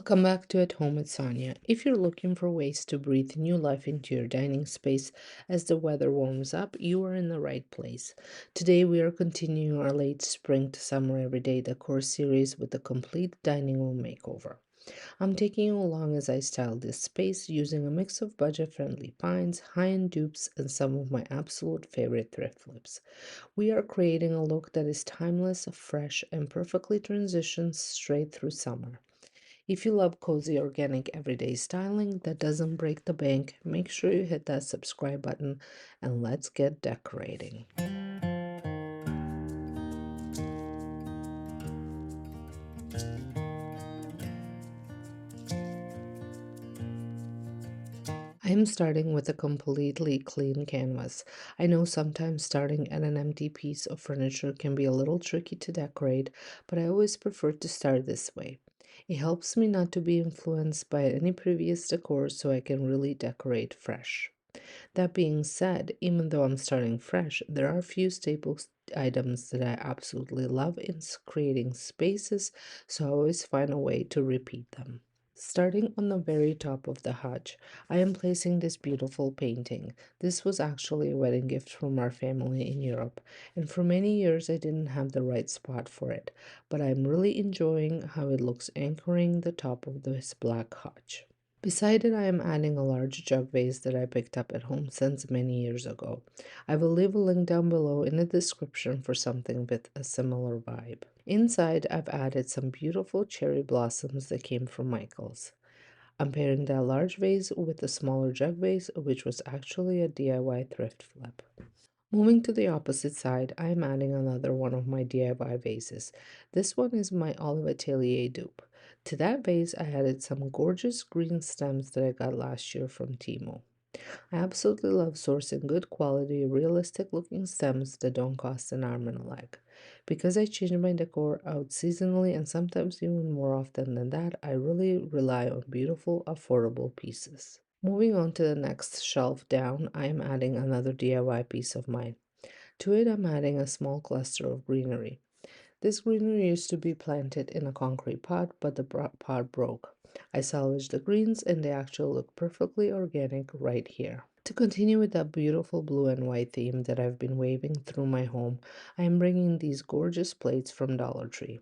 Welcome back to At Home with Sonja. If you're looking for ways to breathe new life into your dining space as the weather warms up, you are in the right place. Today we are continuing our late spring to summer everyday decor series with a complete dining room makeover. I'm taking you along as I style this space using a mix of budget-friendly finds, high-end dupes, and some of my absolute favorite thrift flips. We are creating a look that is timeless, fresh, and perfectly transitions straight through summer. If you love cozy, organic, everyday styling that doesn't break the bank, make sure you hit that subscribe button and let's get decorating. I am starting with a completely clean canvas. I know sometimes starting at an empty piece of furniture can be a little tricky to decorate, but I always prefer to start this way. It helps me not to be influenced by any previous decor so I can really decorate fresh. That being said, even though I'm starting fresh, there are a few staple items that I absolutely love in creating spaces, so I always find a way to repeat them. Starting on the very top of the hutch, I am placing this beautiful painting. This was actually a wedding gift from our family in Europe, and for many years I didn't have the right spot for it, but I'm really enjoying how it looks anchoring the top of this black hutch. Beside it, I am adding a large jug vase that I picked up at home since many years ago. I will leave a link down below in the description for something with a similar vibe. Inside, I've added some beautiful cherry blossoms that came from Michael's. I'm pairing that large vase with a smaller jug vase, which was actually a DIY thrift flip. Moving to the opposite side, I am adding another one of my DIY vases. This one is my Olive Atelier dupe. To that vase, I added some gorgeous green stems that I got last year from Temu. I absolutely love sourcing good quality, realistic looking stems that don't cost an arm and a leg. Because I change my decor out seasonally and sometimes even more often than that, I really rely on beautiful, affordable pieces. Moving on to the next shelf down, I am adding another DIY piece of mine. To it, I'm adding a small cluster of greenery. This greenery used to be planted in a concrete pot, but the pot broke. I salvaged the greens and they actually look perfectly organic right here. To continue with that beautiful blue and white theme that I've been waving through my home, I am bringing these gorgeous plates from Dollar Tree.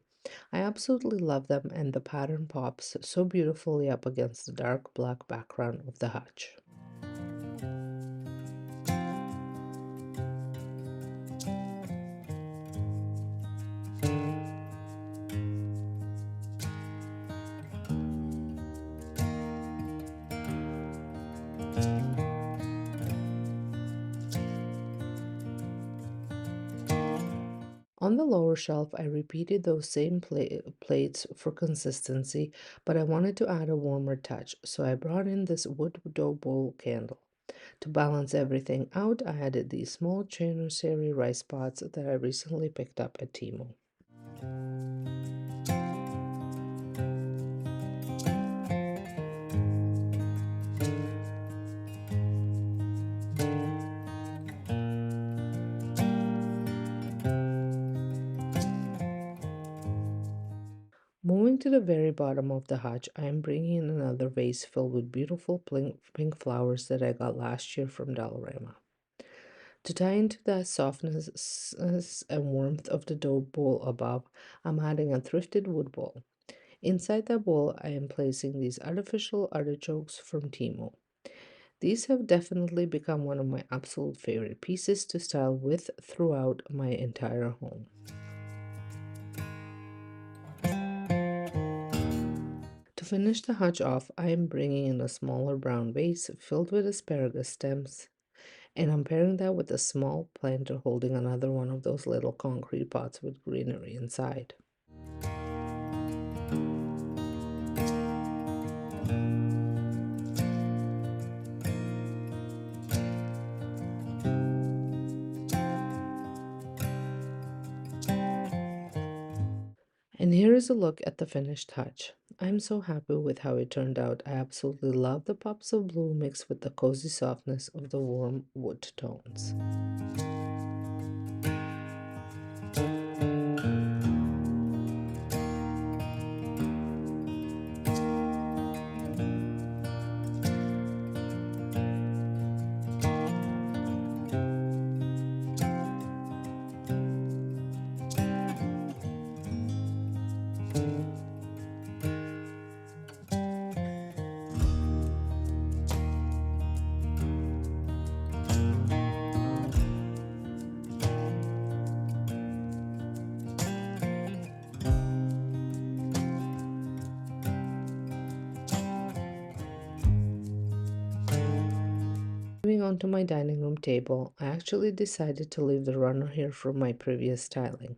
I absolutely love them and the pattern pops so beautifully up against the dark black background of the hutch. On the lower shelf, I repeated those same plates for consistency, but I wanted to add a warmer touch, so I brought in this wood dough bowl candle. To balance everything out, I added these small Chinoiserie rice pots that I recently picked up at Temu. Moving to the very bottom of the hutch, I am bringing in another vase filled with beautiful pink flowers that I got last year from Dollarama. To tie into that softness and warmth of the dough bowl above, I'm adding a thrifted wood bowl. Inside that bowl, I am placing these artificial artichokes from Temu. These have definitely become one of my absolute favorite pieces to style with throughout my entire home. To finish the hutch off, I am bringing in a smaller brown vase filled with asparagus stems, and I'm pairing that with a small planter holding another one of those little concrete pots with greenery inside. And here is a look at the finished hutch. I'm so happy with how it turned out. I absolutely love the pops of blue mixed with the cozy softness of the warm wood tones. on to my dining room table, I actually decided to leave the runner here from my previous styling.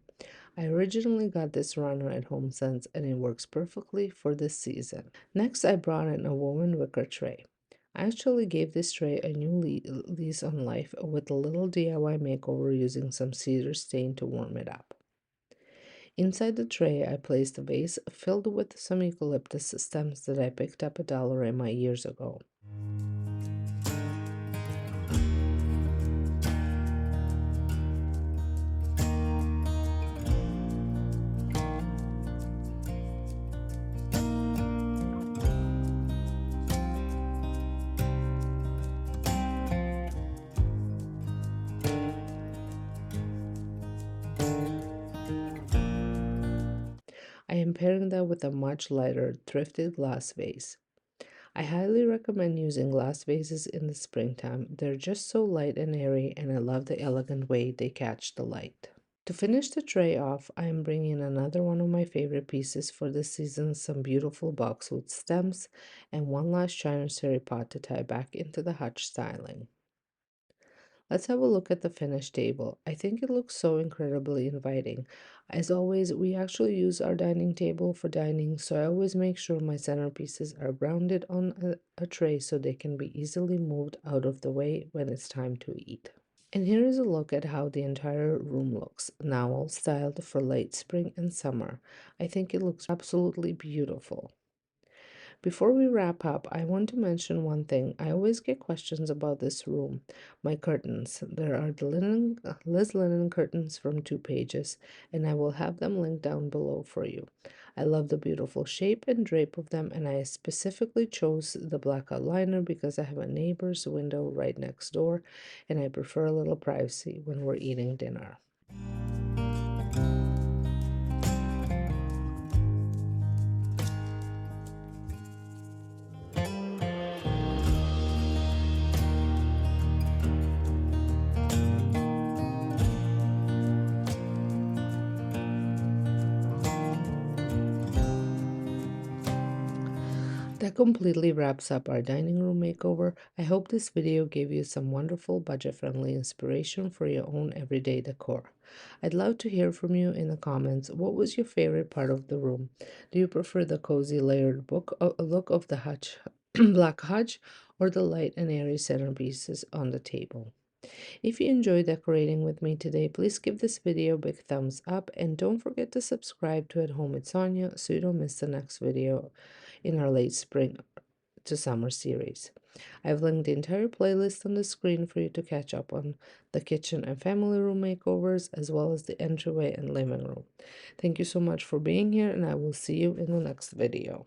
I originally got this runner at HomeSense and it works perfectly for this season. Next, I brought in a woven wicker tray. I actually gave this tray a new lease on life with a little DIY makeover using some cedar stain to warm it up. Inside the tray, I placed a vase filled with some eucalyptus stems that I picked up at Dollarama years ago. I am pairing that with a much lighter thrifted glass vase. I highly recommend using glass vases in the springtime. They're just so light and airy, and I love the elegant way they catch the light. To finish the tray off, I am bringing another one of my favorite pieces for this season, some beautiful boxwood stems, and one last Chinoiserie pot to tie back into the Hutch styling. Let's have a look at the finished table. I think it looks so incredibly inviting. As always, we actually use our dining table for dining, so I always make sure my centerpieces are grounded on a tray so they can be easily moved out of the way when it's time to eat. And here is a look at how the entire room looks, now all styled for late spring and summer. I think it looks absolutely beautiful. Before we wrap up, I want to mention one thing. I always get questions about this room. My curtains. There are the Liz linen curtains from 2 pages, and I will have them linked down below for you. I love the beautiful shape and drape of them, and I specifically chose the black outliner because I have a neighbor's window right next door, and I prefer a little privacy when we're eating dinner. That completely wraps up our dining room makeover. I hope this video gave you some wonderful budget-friendly inspiration for your own everyday decor. I'd love to hear from you in the comments. What was your favorite part of the room? Do you prefer the cozy layered look of the Hutch, black Hutch, or the light and airy centerpieces on the table? If you enjoyed decorating with me today, please give this video a big thumbs up and don't forget to subscribe to At Home with Sonja so you don't miss the next video in our late spring to summer series. I've linked the entire playlist on the screen for you to catch up on the kitchen and family room makeovers as well as the entryway and living room. Thank you so much for being here and I will see you in the next video.